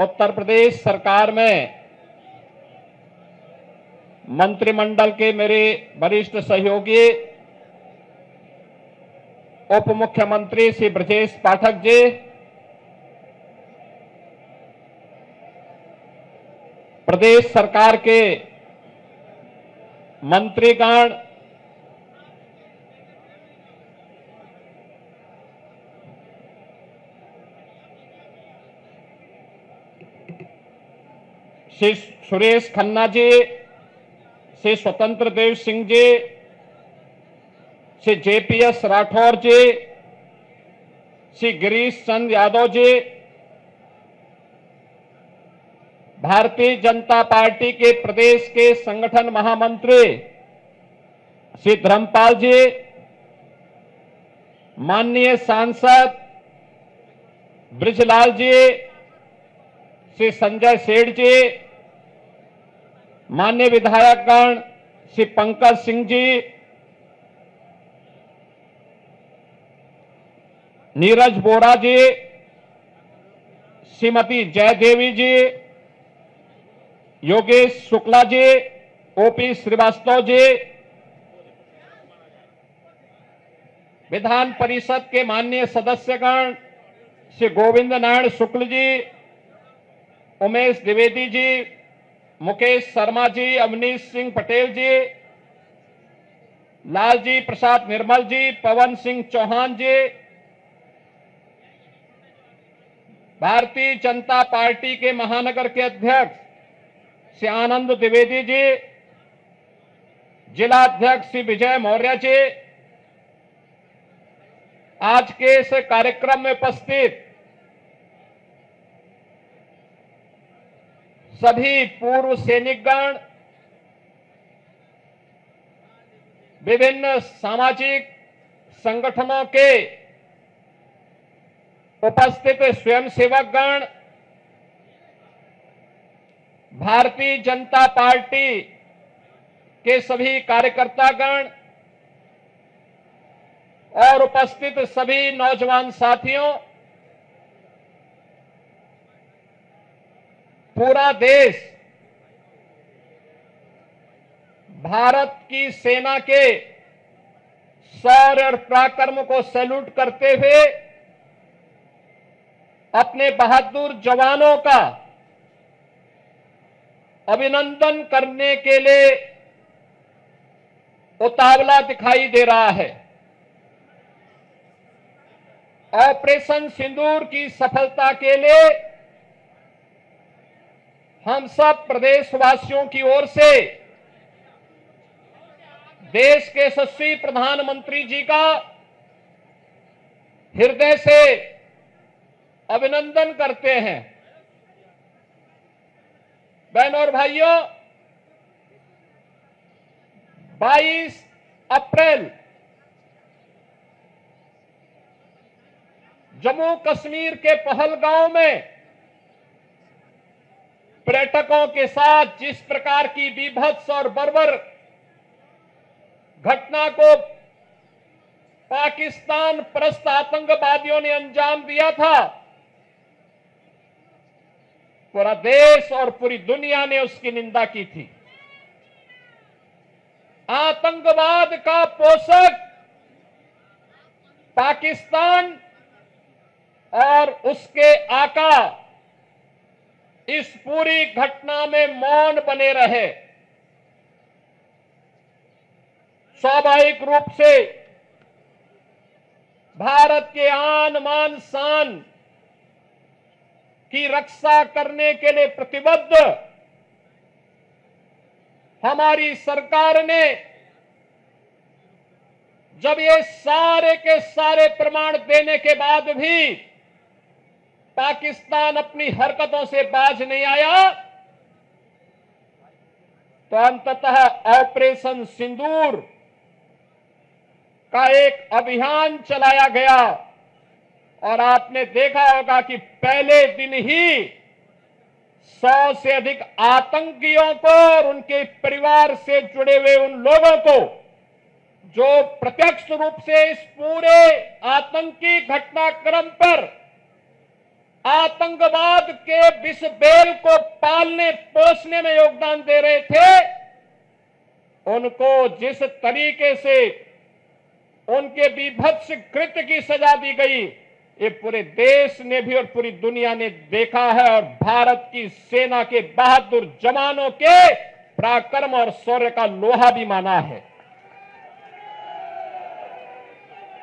उत्तर प्रदेश सरकार में मंत्रिमंडल के मेरे वरिष्ठ सहयोगी उप मुख्यमंत्री श्री ब्रजेश पाठक जी, प्रदेश सरकार के मंत्रीगण, श्री सुरेश खन्ना जी, श्री स्वतंत्र देव सिंह जी, श्री जेपीएस राठौर जी, श्री गिरीश चंद यादव जी, भारतीय जनता पार्टी के प्रदेश के संगठन महामंत्री श्री धर्मपाल जी, माननीय सांसद ब्रिजलाल जी, श्री संजय सेठ जी, माननीय विधायकगण श्री पंकज सिंह जी, नीरज बोरा जी, श्रीमती जयदेवी जी, योगेश शुक्ला जी, ओपी श्रीवास्तव जी, विधान परिषद के माननीय सदस्यगण श्री गोविंद नारायण शुक्ल जी, उमेश द्विवेदी जी, मुकेश शर्मा जी, अवनीश सिंह पटेल जी, लालजी प्रसाद निर्मल जी, पवन सिंह चौहान जी, भारतीय जनता पार्टी के महानगर के अध्यक्ष श्री आनंद द्विवेदी जी, जिला अध्यक्ष श्री विजय मौर्य जी, आज के इस कार्यक्रम में उपस्थित सभी पूर्व सैनिकगण, विभिन्न सामाजिक संगठनों के उपस्थित स्वयंसेवकगण, भारतीय जनता पार्टी के सभी कार्यकर्तागण और उपस्थित सभी नौजवान साथियों, पूरा देश भारत की सेना के शौर्य और पराक्रम को सैल्यूट करते हुए अपने बहादुर जवानों का अभिनंदन करने के लिए उतावला दिखाई दे रहा है। ऑपरेशन सिंदूर की सफलता के लिए हम सब प्रदेशवासियों की ओर से देश के यशस्वी प्रधानमंत्री जी का हृदय से अभिनंदन करते हैं। बहनों और भाइयों, 22 अप्रैल जम्मू कश्मीर के पहलगांव में पर्यटकों के साथ जिस प्रकार की बीभत्स और बर्बर घटना को पाकिस्तान परस्त आतंकवादियों ने अंजाम दिया था, पूरा देश और पूरी दुनिया ने उसकी निंदा की थी। आतंकवाद का पोषक पाकिस्तान और उसके आका इस पूरी घटना में मौन बने रहे। स्वाभाविक रूप से भारत के आन मान शान की रक्षा करने के लिए प्रतिबद्ध हमारी सरकार ने जब ये सारे के सारे प्रमाण देने के बाद भी पाकिस्तान अपनी हरकतों से बाज नहीं आया, तो अंततः ऑपरेशन सिंदूर का एक अभियान चलाया गया और आपने देखा होगा कि पहले दिन ही 100 से अधिक आतंकियों को और उनके परिवार से जुड़े हुए उन लोगों को जो प्रत्यक्ष रूप से इस पूरे आतंकी घटनाक्रम पर आतंकवाद के विष बेल को पालने पोसने में योगदान दे रहे थे, उनको जिस तरीके से उनके विभत्स कृत्य की सजा दी गई, ये पूरे देश ने भी और पूरी दुनिया ने देखा है और भारत की सेना के बहादुर जवानों के पराक्रम और शौर्य का लोहा भी माना है।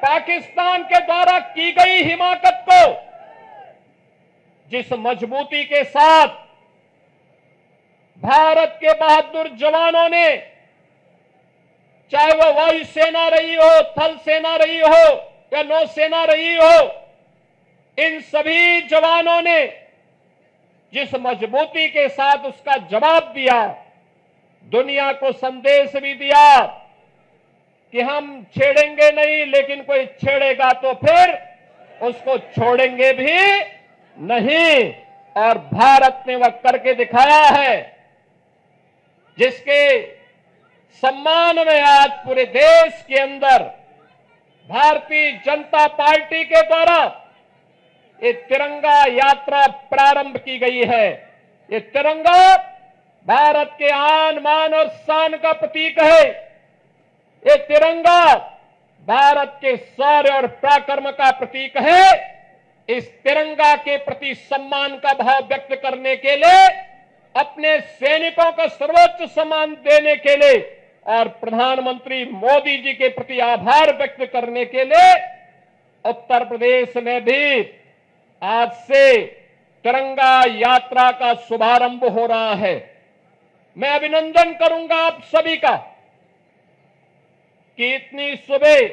पाकिस्तान के द्वारा की गई हिमाकत को जिस मजबूती के साथ भारत के बहादुर जवानों ने, चाहे वह वायुसेना रही हो, थल सेना रही हो या नौसेना रही हो, इन सभी जवानों ने जिस मजबूती के साथ उसका जवाब दिया, दुनिया को संदेश भी दिया कि हम छेड़ेंगे नहीं, लेकिन कोई छेड़ेगा तो फिर उसको छोड़ेंगे भी नहीं। और भारत ने वह करके दिखाया है, जिसके सम्मान में आज पूरे देश के अंदर भारतीय जनता पार्टी के द्वारा ये तिरंगा यात्रा प्रारंभ की गई है। ये तिरंगा भारत के आन मान और शान का प्रतीक है। ये तिरंगा भारत के शौर्य और पराक्रम का प्रतीक है। इस तिरंगा के प्रति सम्मान का भाव व्यक्त करने के लिए, अपने सैनिकों को सर्वोच्च सम्मान देने के लिए और प्रधानमंत्री मोदी जी के प्रति आभार व्यक्त करने के लिए उत्तर प्रदेश में भी आज से तिरंगा यात्रा का शुभारंभ हो रहा है। मैं अभिनंदन करूंगा आप सभी का कि इतनी सुबह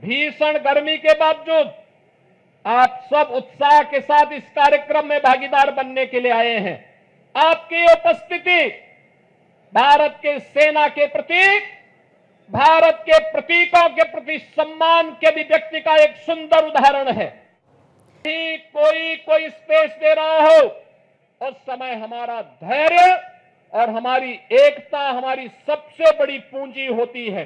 भीषण गर्मी के बावजूद आप सब उत्साह के साथ इस कार्यक्रम में भागीदार बनने के लिए आए हैं। आपकी उपस्थिति भारत के सेना के प्रतीक, भारत के प्रतीकों के प्रति सम्मान के अभिव्यक्ति का एक सुंदर उदाहरण है। कोई स्पेस दे रहा हो, उस समय हमारा धैर्य और हमारी एकता हमारी सबसे बड़ी पूंजी होती है।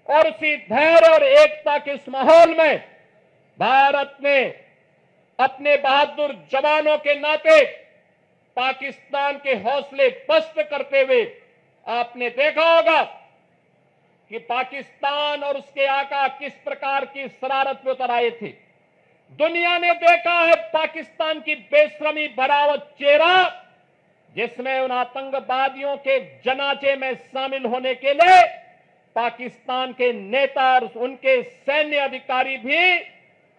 और उसी धैर्य और एकता के इस माहौल में भारत ने अपने बहादुर जवानों के नाते पाकिस्तान के हौसले पस्त करते हुए, आपने देखा होगा कि पाकिस्तान और उसके आका किस प्रकार की शरारत में उतर आए थे। दुनिया ने देखा है पाकिस्तान की बेशर्मी भरा चेहरा, जिसमें उन आतंकवादियों के जनाजे में शामिल होने के लिए पाकिस्तान के नेता और उनके सैन्य अधिकारी भी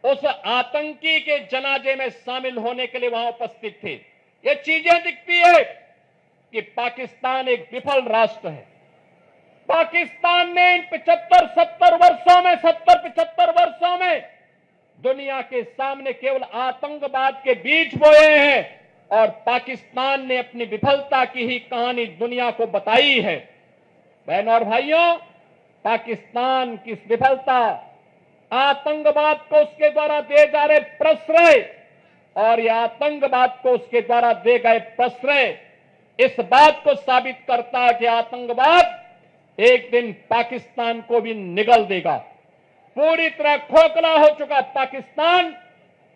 उस आतंकी के जनाजे में शामिल होने के लिए वहां उपस्थित थे। ये चीजें दिखती है कि पाकिस्तान एक विफल राष्ट्र है। पाकिस्तान ने इन 75 वर्षों में दुनिया के सामने केवल आतंकवाद के बीज बोए हैं और पाकिस्तान ने अपनी विफलता की ही कहानी दुनिया को बताई है। बहनों और भाइयों, पाकिस्तान की विफलता, आतंकवाद को उसके द्वारा दिए जा रहे प्रश्रय और यह आतंकवाद को उसके द्वारा दिए गए प्रश्रय इस बात को साबित करता है कि आतंकवाद एक दिन पाकिस्तान को भी निगल देगा। पूरी तरह खोखला हो चुका पाकिस्तान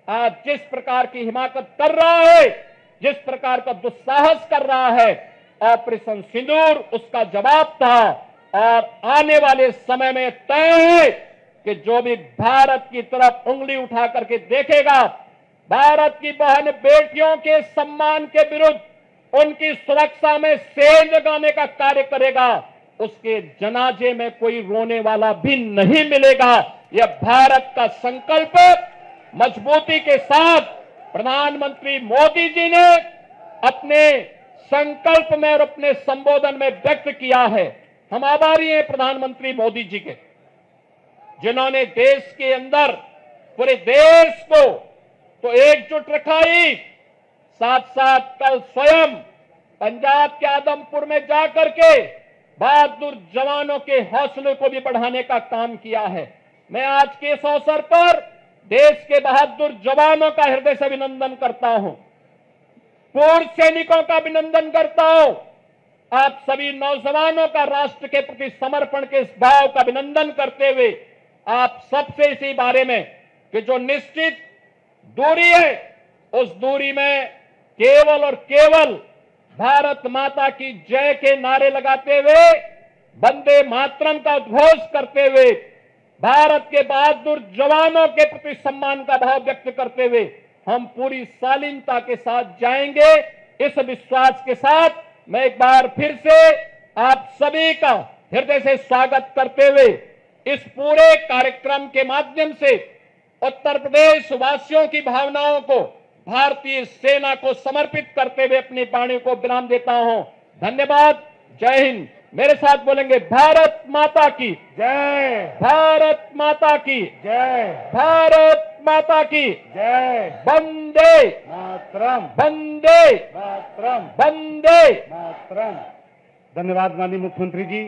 आज जिस प्रकार की हिमाकत कर रहा है, जिस प्रकार का दुस्साहस कर रहा है, ऑपरेशन सिंदूर उसका जवाब था। और आने वाले समय में तय है कि जो भी भारत की तरफ उंगली उठा करके देखेगा, भारत की बहन बेटियों के सम्मान के विरुद्ध उनकी सुरक्षा में सेंध लगाने का कार्य करेगा, उसके जनाजे में कोई रोने वाला भी नहीं मिलेगा। यह भारत का संकल्प मजबूती के साथ प्रधानमंत्री मोदी जी ने अपने संकल्प में और अपने संबोधन में व्यक्त किया है। हम आभारी हैं प्रधानमंत्री मोदी जी के, जिन्होंने देश के अंदर पूरे देश को तो एकजुट रखाई, साथ साथ कल स्वयं पंजाब के आदमपुर में जाकर के बहादुर जवानों के हौसले को भी बढ़ाने का काम किया है। मैं आज के इस अवसर पर देश के बहादुर जवानों का हृदय से अभिनंदन करता हूं, पूर्व सैनिकों का अभिनंदन करता हूं, आप सभी नौजवानों का राष्ट्र के प्रति समर्पण के इस भाव का अभिनंदन करते हुए आप सबसे इसी बारे में कि जो निश्चित दूरी है उस दूरी में केवल और केवल भारत माता की जय के नारे लगाते हुए, वंदे मातरम का उद्घोष करते हुए, भारत के बहादुर जवानों के प्रति सम्मान का भाव व्यक्त करते हुए हम पूरी शालीनता के साथ जाएंगे। इस विश्वास के साथ मैं एक बार फिर से आप सभी का हृदय से स्वागत करते हुए इस पूरे कार्यक्रम के माध्यम से उत्तर प्रदेश वासियों की भावनाओं को भारतीय सेना को समर्पित करते हुए अपनी वाणी को विराम देता हूं। धन्यवाद। जय हिंद। मेरे साथ बोलेंगे, भारत माता की जय, भारत माता की जय, भारत माता की जय, वंदे मातरम, वंदे मातरम, वंदे। मातरम। धन्यवाद माननीय मुख्यमंत्री जी।